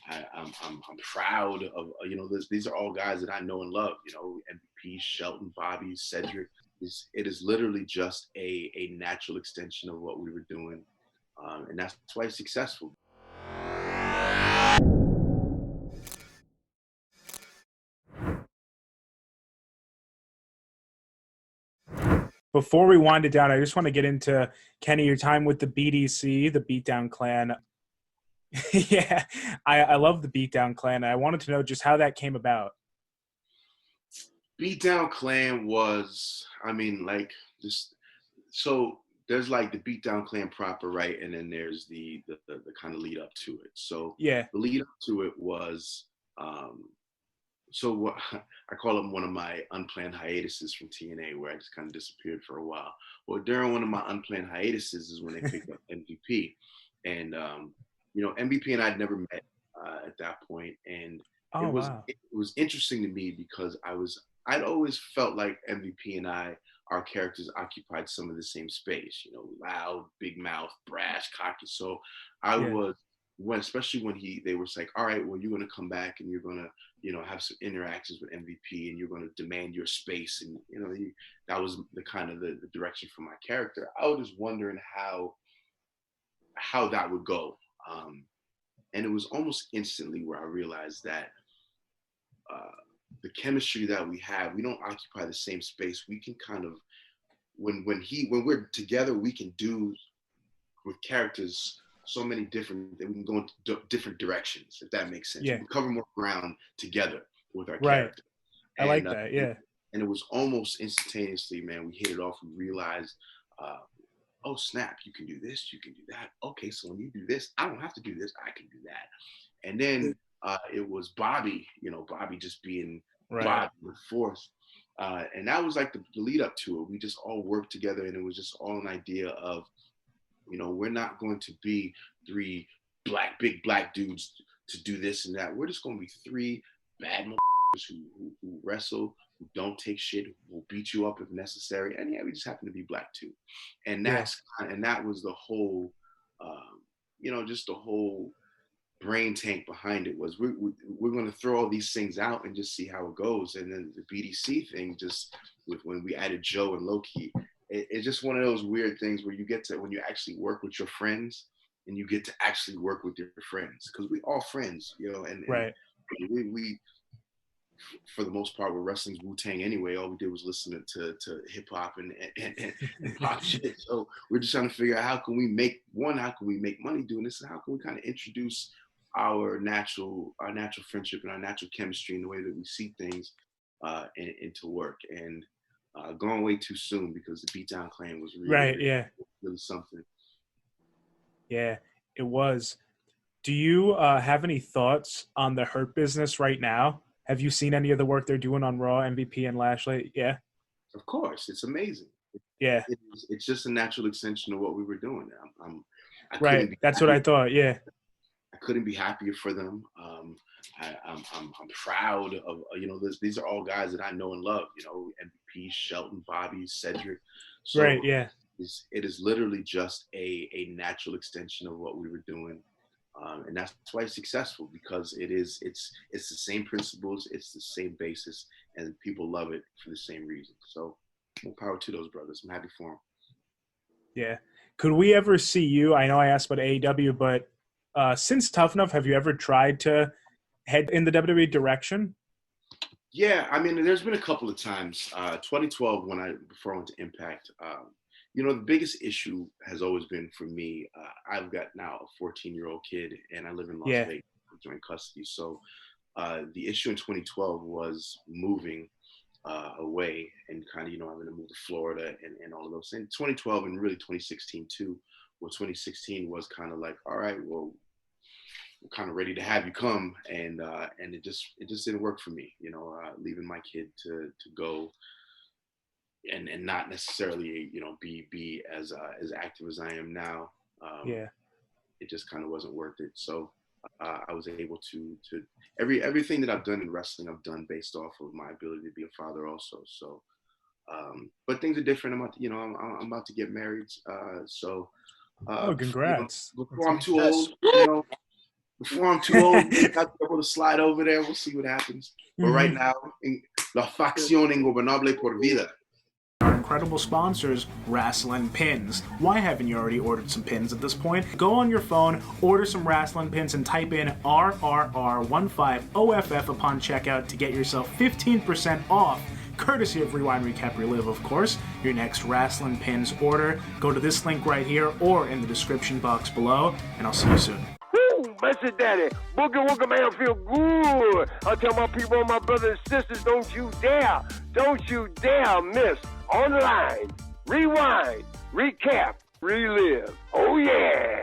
I'm proud of, these are all guys that I know and love, MVP, Shelton, Bobby, Cedric. It is literally just a natural extension of what we were doing. And that's why it's successful. Before we wind it down, I just want to get into, Kenny, your time with the BDC, the Beatdown Clan. Yeah, I love the Beatdown Clan. I wanted to know just how that came about. Beatdown Clan was, just so there's like the Beatdown Clan proper, right? And then there's the kind of lead up to it. So Yeah. the lead up to it was, um, so what I call it one of my unplanned hiatuses from TNA, where I just kind of disappeared for a while. Well, during one of my unplanned hiatuses is when they picked up MVP, and MVP and I'd never met at that point, and Oh, wow. it was interesting to me because I'd always felt like MVP and our characters occupied some of the same space, loud, big mouth, brash, cocky. So I Yeah. was especially when they were like, all right, well, you're going to come back and you're going to, have some interactions with MVP and you're going to demand your space. And, that was the kind of the direction for my character. I was just wondering how that would go. And it was almost instantly where I realized that uh, the chemistry that we have, we don't occupy the same space. We can kind of, when we're together, we can do with characters so many different, we can go into different directions, if that makes sense. We Yeah. can cover more ground together with our Right. character. I And like that. Yeah. and it was almost instantaneously, man, we hit it off. We realized, uh, oh snap, you can do this, you can do that. Okay, so when you do this, I don't have to do this, I can do that. And then it was Bobby, Bobby just being Right. Bobby the fourth. And that was like the lead up to it. We just all worked together, and it was just all an idea of, we're not going to be three big black dudes to do this and that. We're just going to be three bad who wrestle, who don't take shit, who will beat you up if necessary. And yeah, we just happen to be black too. And Yeah. that was the whole, just the whole brain tank behind it was we're going to throw all these things out and just see how it goes. And then the BDC thing, just with when we added Joe and Loki, it's just one of those weird things where you get to, when you actually work with your friends and you get to actually work with your friends, because we all friends, and Right. we for the most part, we're wrestling's Wu-Tang anyway. All we did was listen to hip hop and pop shit. So we're just trying to figure out how can we make money doing this, and how can we kind of introduce our natural friendship and our natural chemistry in the way that we see things into work. And going way too soon, because the Beatdown Clan was really, Right. really, Yeah. really something. Yeah. It was. Do you have any thoughts on the Hurt Business right now? Have you seen any of the work they're doing on Raw, MVP, and Lashley? Yeah. Of course, it's amazing. Yeah. It's just a natural extension of what we were doing. I Right. couldn't be That's what I happier. thought. Yeah. I couldn't be happier for them. I'm proud of, these are all guys that I know and love. MVP, Shelton, Bobby, Cedric. So Right. Yeah. it is literally just a natural extension of what we were doing. And that's why it's successful, because it's the same principles, it's the same basis, and people love it for the same reason. So more power to those brothers. I'm happy for them. Yeah. Could we ever see you? I know I asked about AEW, but since Tough Enough, have you ever tried to head in the WWE direction? Yeah, I mean, there's been a couple of times. 2012, before I went to Impact, the biggest issue has always been for me. I've got now a 14-year-old kid, and I live in Las Yeah. Vegas, joint custody. So the issue in 2012 was moving away and kind of, having to move to Florida and all of those things. 2012 and really 2016 too. Well, 2016 was kind of like, all right, well, we're kind of ready to have you come, and it just didn't work for me, leaving my kid to go and not necessarily, be as active as I am now. Yeah. It just kind of wasn't worth it. So I was able to everything that I've done in wrestling, I've done based off of my ability to be a father also. So but things are different. I'm about to get married. So Oh, congrats. before That's I'm too good. old, Before I'm too old, I'll be able to slide over there. We'll see what happens. But right now, la facción ingobernable por vida. Our incredible sponsors, Wrestling Pins. Why haven't you already ordered some pins at this point? Go on your phone, order some Wrestling Pins, and type in RRR15OFF upon checkout to get yourself 15% off, courtesy of Rewind Recap Relive, of course, your next Wrestling Pins order. Go to this link right here or in the description box below, and I'll see you soon. Woo, Messy Daddy, Boogie Woogie Man feel good. I tell my people, my brothers and sisters, don't you dare miss online. Rewind, recap, relive. Oh yeah.